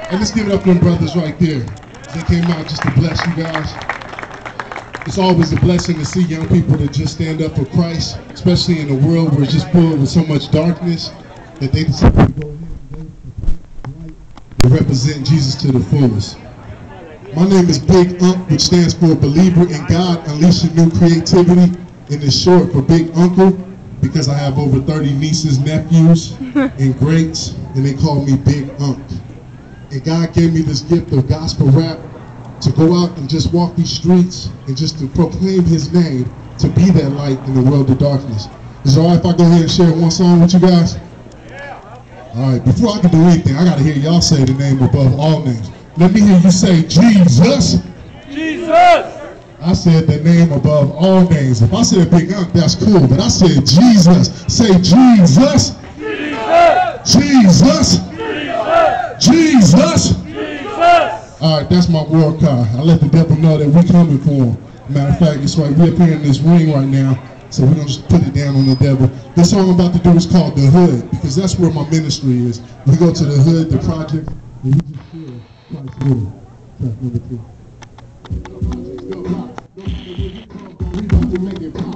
And let's give it up for them brothers right there. They came out just to bless you guys. It's always a blessing to see young people that just stand up for Christ, especially in a world where it's just full with so much darkness, that they decide to go ahead and represent Jesus to the fullest. My name is Big Unc, which stands for Believer in God Unleashing New Creativity, and it's short for Big Uncle, because I have over 30 nieces, nephews, and greats, and they call me Big Unc. And God gave me this gift of gospel rap to go out and just walk these streets and just to proclaim his name, to be that light in the world of darkness. Is it all right if I go ahead and share one song with you guys? All right, before I can do anything, I got to hear y'all say the name above all names. Let me hear you say Jesus. Jesus. I said the name above all names. If I said Big Unc, that's cool, but I said Jesus. Say Jesus. Jesus. Jesus. Jesus. All right, that's my war cry. I let the devil know that we're coming for him. Matter of fact, it's right, we're up here in this ring right now, so we're going to just put it down on the devil. This song I'm about to do is called The Hood, because that's where my ministry is. We go to the hood, the project, and we just share Christ's will. Track number 2.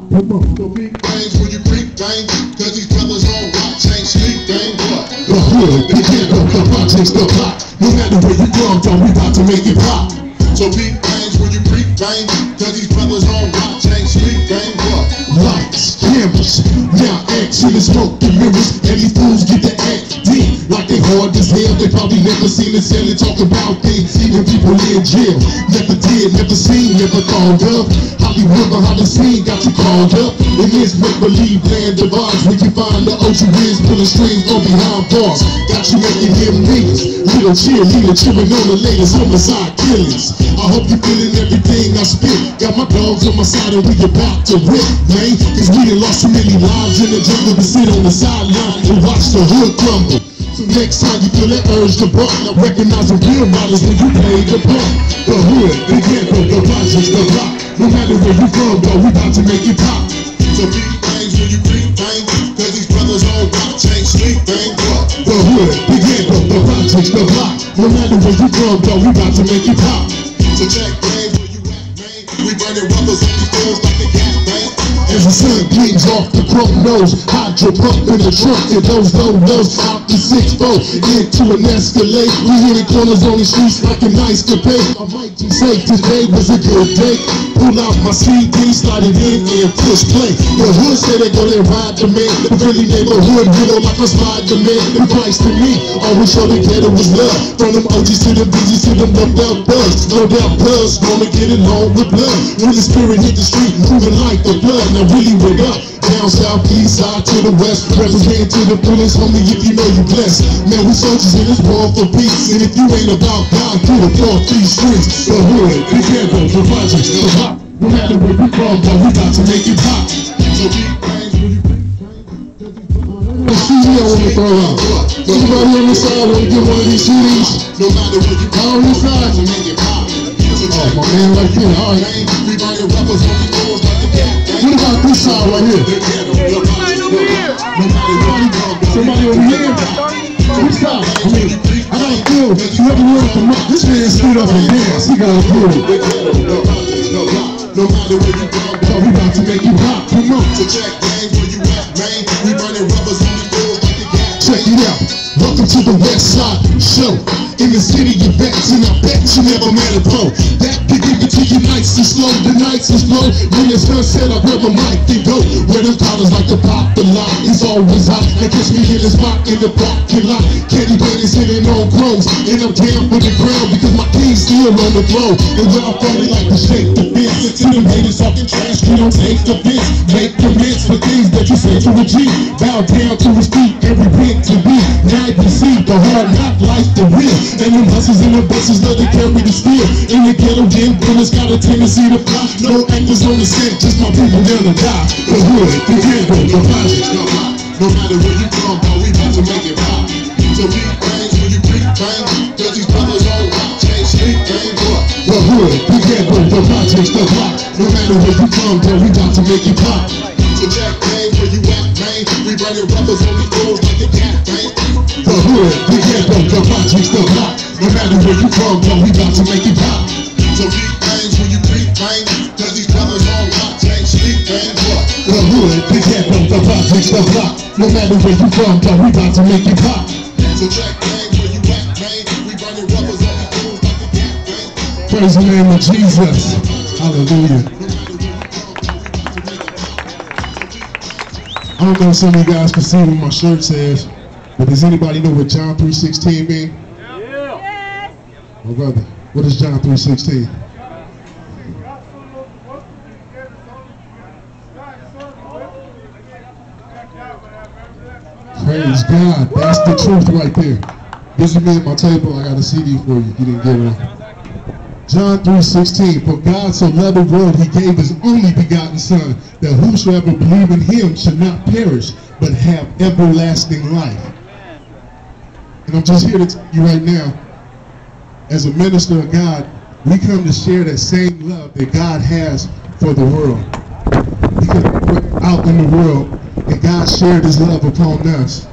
Come on, so big things when you creep things, cause these brothers on watch ain't sleep thing, what? The hood, the ghetto, the projects, the plot. No matter where you come from, we about to make it pop. So big things when you creep things, cause these brothers on watch ain't sleep thing, what? Lights, cameras, now action is smoke and mirrors, and these fools get to act deep like they hard as hell. They probably never seen us sell and talk about things, even people in jail. Never did, never seen, never thought of. Hollywood behind the scene got you called up. In this make-believe land of ours, where you find the ocean winds pulling strings from behind bars. Got you making him niggas, little cheerleader cheering on the latest homicide killings. I hope you feeling everything I spit. Got my dogs on my side and we about to rip, man. Cause we done lost so many lives in the jungle to sit on the sideline and watch the hood crumble. So next time you feel that urge to bark, now recognize the real models when you play the part. The hood, the ghetto, the projects, the rock. No matter where you from, though, we about to make it pop. So big things when you creep things, cause these brothers on watch ain't sleep thing, what? The hood, the ghetto, the projects, the rock. No matter where you from, though, we about to make it pop. So check things where you at, man. We burning rubbers on these doors like the cat, man. As the sun gleams off the chrome nose, hydro pump in the trunk, and those low lows out the 6-4 into an Escalade. We hitting corners on the streets like a nice capade. I might just say today was a good day. Pull out my CD, slide it in and push play. The hood say they go there ride the man, the really neighborhood hero like a Spider-Man. And Christ to me always show the ghetto was love. From them OGs to the BGs to them loved out bugs. No doubt buzz, gonna get it home with blood. When the spirit hit the street, moving like the blood. Now really wake up. Down south, east side to the west, represent to the police, homie, if you know you blessed. Man, we soldiers in this war for peace, and if you ain't about God, get up off these streets. The hood, the ghetto, the projects, the rock. No matter where we from, but we about to make it pop. So big things when you big things. The CD I wanna throw out. Anybody on this side wanna get one of these CDs? No matter where you come, on this side to make it pop. Oh, my man, right here, all right. We burning rubbers on the doors like the cat. What about this side right here? Somebody over here? This side. I mean, I got a feel. You ever heard from this man stood up and danced. He got a feel. No matter where you go, so we about to make you hot. Come on. So check things where you at, man. We burning rubbers on the doors like the cat. Check it out. Welcome to the West Side Show. In the city of vets, and I bet you never met a pro. That can give it to you nice and slow. The nights is slow. When the sun set, I grab a mic and go. Where them collars like the pop, the lot is always hot. And catch me in the spot in the parking lot. Candy Bunny's hitting on clothes. And I'm down for the ground because my team's still on the flow. And when I'm funny like to shake the fence. And to them haters talking trash, we don't take offense. Make comments for things that you say to a G. Bow down to his feet and repent to be. Now you see the hard knock life the real. And them hustlers and the buses love to carry the steel. In the ghetto, game bullets got a tendency to fly. No actors on the set, just my people down to die. The hood, the ghetto, the projects, the rock. No matter where you come, but we about to make it pop. So big things when you creep things, cause these brothers all watch ain't sleep things, what? The hood, the ghetto, the projects, the rock. No matter where you come, but we about to make it pop. So check things where you at, man. We burning rubbers on the doors like the cat, man. The hood, the ghetto, the projects, the rock. No matter where you from, yo, we about to make it pop. So keep things when you creep things, cause these brothers on rock, ain't sleep things, what? The hood, the ghetto, the projects, the block. No matter where you from, yo, we about to make it pop. So check things where you at, man. We burning rubbers on the tools like a cat, man. Praise the name of Jesus. Hallelujah. I don't know if some of you guys can see what my shirt says, but does anybody know what John 3:16 mean? Yeah. My brother, what is John 3:16? Praise God. That's the truth right there. This is me at my table. I got a CD for you. You didn't get one. John 3:16, for God so loved the world, he gave his only begotten Son, that whosoever believe in him should not perish, but have everlasting life. And I'm just here to tell you right now, as a minister of God, we come to share that same love that God has for the world. Because we're out in the world, and God shared his love upon us.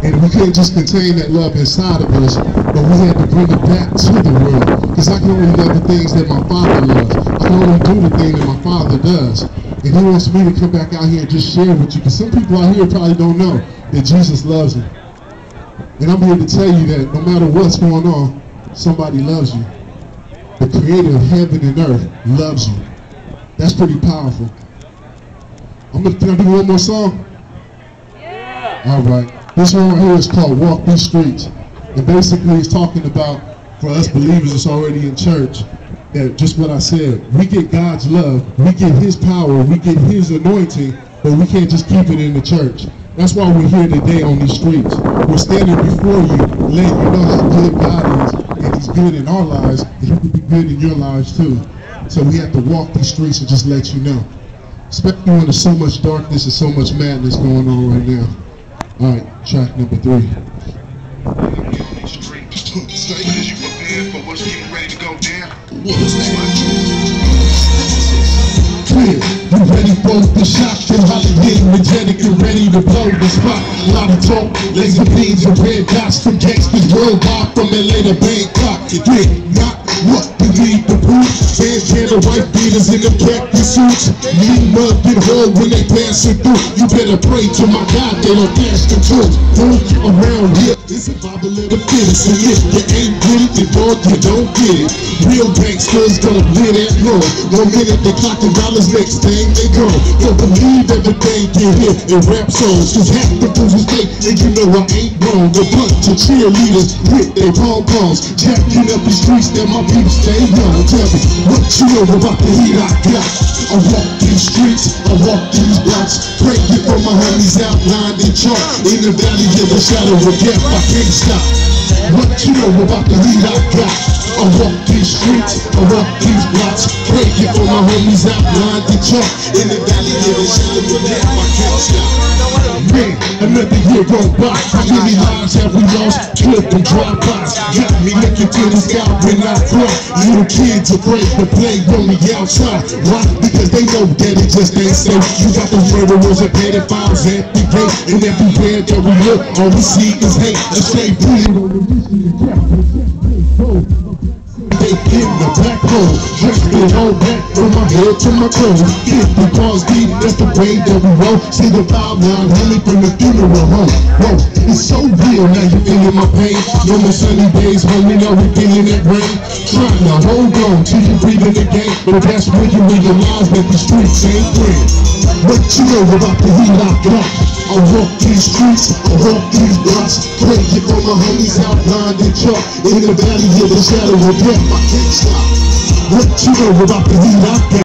And we couldn't just contain that love inside of us, but we had to bring it back to the world. Because I can only love the things that my Father loves. I can only do the thing that my Father does. And he wants me to come back out here and just share with you. Because some people out here probably don't know that Jesus loves them. And I'm here to tell you that no matter what's going on, somebody loves you. The creator of heaven and earth loves you. That's pretty powerful. Can I do one more song? Yeah. All right. This one right here is called Walk These Streets. And basically it's talking about, for us believers that's already in church, that just what I said, we get God's love, we get his power, we get his anointing, but we can't just keep it in the church. That's why we're here today on these streets. We're standing before you, letting you know how good God is, and he's good in our lives, and he can be good in your lives too. So we have to walk these streets and just let you know. Especially when there's so much darkness and so much madness going on right now. All right, track number 3. Stay as you prepare for what's getting ready to go down. Clear, you ready for the shot? You're highly energetic and ready to blow the spot. A lot of talk, laser beams and red dots from gangsters worldwide from LA to Bangkok. You did not what you need to prove. Bandana white beaters in the khaki suits. Mean mug get hard when they passing through. You better pray to my God they don't dash the truth. Don't around here, it's a Bible of the fittest. And if you ain't with it, then dog, you don't get it. Real gangsters don't live that long. 1 minute they clocking dollars, next thing they go. Don't believe everything you hear in rap songs. Cause half the fools is fake, and you know I ain't wrong. A bunch of cheerleaders with their pom-poms, jacking up the streets that my people stay young. Tell me what you know about the heat I got. I walk these streets, I walk these blocks, praying for my homies outlined in chalk. In the valley of the shadow of death, I can't stop. What you know about the heat I got? I walk these streets, I walk these blocks, praying for my homies outlined in chalk. In the valley of the shadow of death, I can't stop. Man, another year gone by. How many lives have we lost? Slipped and drive-bys. Got me looking to the sky when I cry. Little kids afraid to play on the outside. Why? Because they know that it just ain't safe. You got the murderers and pedophiles at the gate. And everywhere that we look, all we see is hate. And stay free on the mission to capture. They in the black hole, dressed in all black from my head to my toes. 50 bars deep, that's the way that we roll. See the vibe line, homie, from the funeral home. Whoa, it's so real, now you feeling my pain. No more sunny days, homie, now we feeling that rain. Trying to hold on till you breathing again, but that's when you realize that the streets ain't green. What you know about the heat I got? I walk these streets, I walk these blocks, praying for my homies outlined in chalk. In the valley of the shadow of death, I can't stop. What you know about the heat I got?